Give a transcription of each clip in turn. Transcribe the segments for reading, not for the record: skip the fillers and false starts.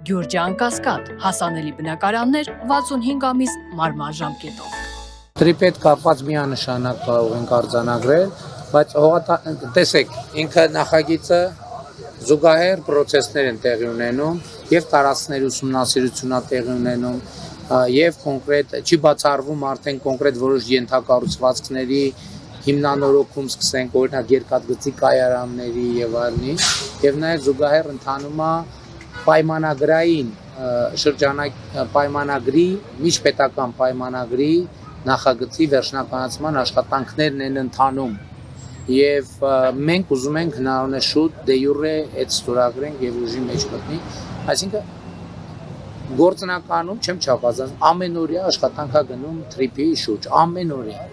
Գյուրջան Կասկադ, հասանելի բնակարաններ 65 ամիս մարման ժամկետով։ Դրի պետ կապված միանշանակ կարող ենք արձանագրել, բայց տեսեք, ինքը նախագիծը զուգահեռ պրոցեսներ են տեղի ունենում եւ տարածքների ուսումնասիրությունա տեղի ունենում եւ կոնկրետ չի բացառվում արդեն կոնկրետ որոշ ենթակառուցվածքների հիմնանորոգում սկսենք օրինակ երկաթգծի կայարանների եւ այլնի եւ նաեւ զուգահեռ ընթանում է պայմանագրային պայմանագրի միջպետական պայմանագրի նախագծի վերջնականացման աշխատանքներն են ընթանում եւ մենք ուզում ենք հնարավորինս շուտ դե յուրե այդ ստորագրենք եւ ուժի մեջ մտնի, այսինքն գործնականում չեմ չափազանց ամենօրյա աշխատանքա գնում թրիփի շուրջ ամենօրյա,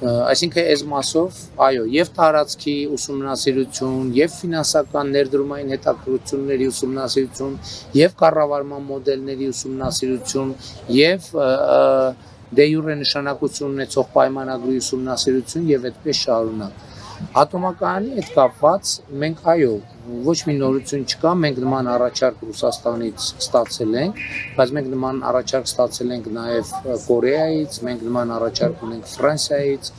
այսինքն այս մասով այո եւ տարածքի ուսումնասիրություն եւ ֆինանսական ներդրումային հետաքրքրությունների ուսումնասիրություն եւ կառավարման մոդելների ուսումնասիրություն եւ դե յուրե նշանակություն ունեցող պայմանագրի ուսումնասիրություն եւ այդպես շարունակ։ Ատոմակայանի հետ կապված մենք այո ոչ մի նորություն չկա, մենք նման առաջարկ Ռուսաստանից ստացել ենք, բայց մենք նման առաջարկ ստացել ենք նաեւ Կորեայից, մենք նման առաջարկ ունենք Ֆրանսիայից,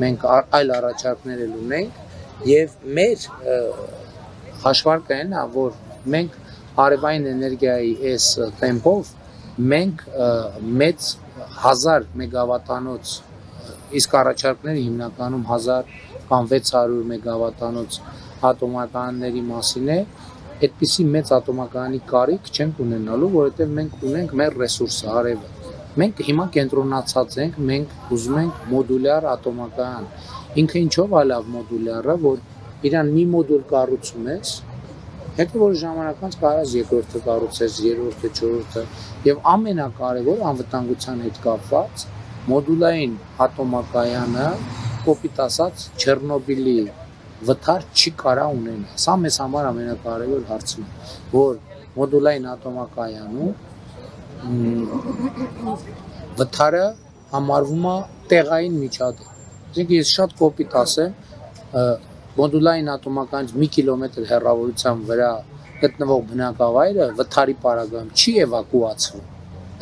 մենք այլ առաջարկներ էլ ունենք եւ մեր հաշվարկը այն է, որ մենք արևային էներգիայի այս տեմպով մենք մեծ 1000 մեգավատանոց, իսկ առաջարկները հիմնականում 1000 կամ 600 մեգավատանոց ատոմականների մասին է, այդպիսի մեծ ատոմակայանի կարիք չենք ունենալու, որովհետև մենք ունենք մեր ռեսուրսը, արևը։ Մենք հիմա կենտրոնացած ենք, մենք ուզում ենք մոդուլյար ատոմակայան։ Ինքը ինչով է լավ մոդուլյարը, որ իրան մի մոդուլ կառուցում ես, հետո որ ժամանակ անց կարաս երկրորդը կառուցես, երրորդը, չորրորդը եւ ամենակարևորը անվտանգության հետ կապված մոդուլային ատոմակայանը կոպիտ ասած Չեռնոբիլի վթար չի կարա ունենա։ Սա մեզ համար ամենակարևոր հարցն է, որ մոդուլային ատոմակայանում վթարը համարվում է տեղային միջադեպ։ Այսինքն ես շատ կոպիտ ասեմ, մոդուլային ատոմականից մի կիլոմետր հեռավորության վրա գտնվող բնակավայրը վթարի պարագայում չի էվակուացվում։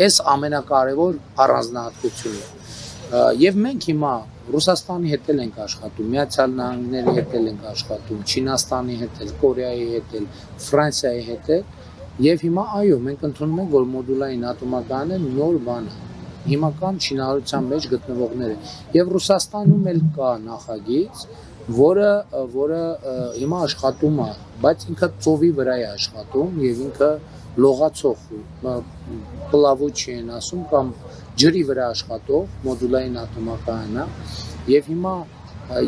Այս ամենակարևոր առանձնահատկությունն է։ Եվ մենք հիմա Ռուսաստանի հետ ենք աշխատում, Միացյալ Նահանգների հետ ենք աշխատում, Չինաստանի հետ, Կորեայի հետ, Ֆրանսիայի հետ եւ հիմա այո, մենք ընդունում ենք, որ մոդուլային ատոմակայանը նոր բան է։ Հիմական շինարարության մեջ գտնվողները եւ Ռուսաստանում էլ կա նախագիծ, որը հիմա աշխատում է, բայց ինքը ծովի վրա է աշխատում եւ ինքը լողացող պլավուչի են ասում կամ ջրի վրա աշխատող մոդուլային ատոմակայան է եւ հիմա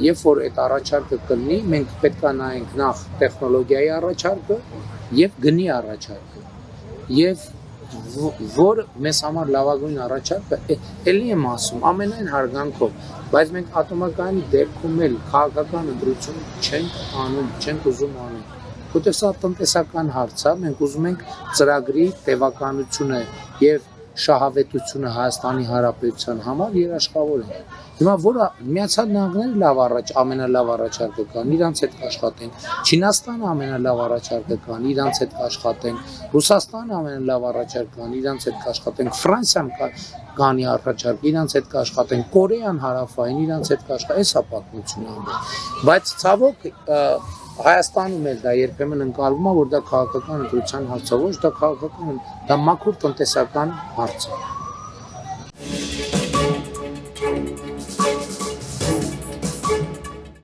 երբ որ այդ առաջարկը կլինի, մենք պետք է նայենք նախ տեխնոլոգիայի առաջարկը եւ գնի առաջարկը եւ որ մեզ համար լավագույն առաջարկը էլի եմ ասում ամենայն հարգանքով, բայց մենք ատոմակայանի դեպքում էլ քաղաքական ընտրություն չենք անում, չենք ուզում անել, որտեղ սա տնտեսական հարց է, մենք ուզում ենք ծրագրի տևականությունը եւ շահավետությունը Հայաստանի Հանրապետության համար երաշխավորենք։ Հիմա որը Միացյալ Նահանգները լավ ամենալավ առաջարկը կան, իրանց հետ կաշխատենք, Չինաստանը ամենալավ առաջարկը կան, իրանց հետ կաշխատենք, Ռուսաստանը ամենալավ առաջարկը կան, իրանց հետ կաշխատենք, Ֆրանսիան կանի առաջարկ, իրանց հետ կաշխատենք, Կորեան հարավային, իրանց հետ կաշխատենք, այս է պատմությունը ամբողջ։ Բայց ցավոք Հայաստանում էլ դա երբեմն ընկալվում է, որ դա քաղաքական ընտրության հարց է, ոչ դա քաղաքական, դա մաքուր տնտեսական հարց է։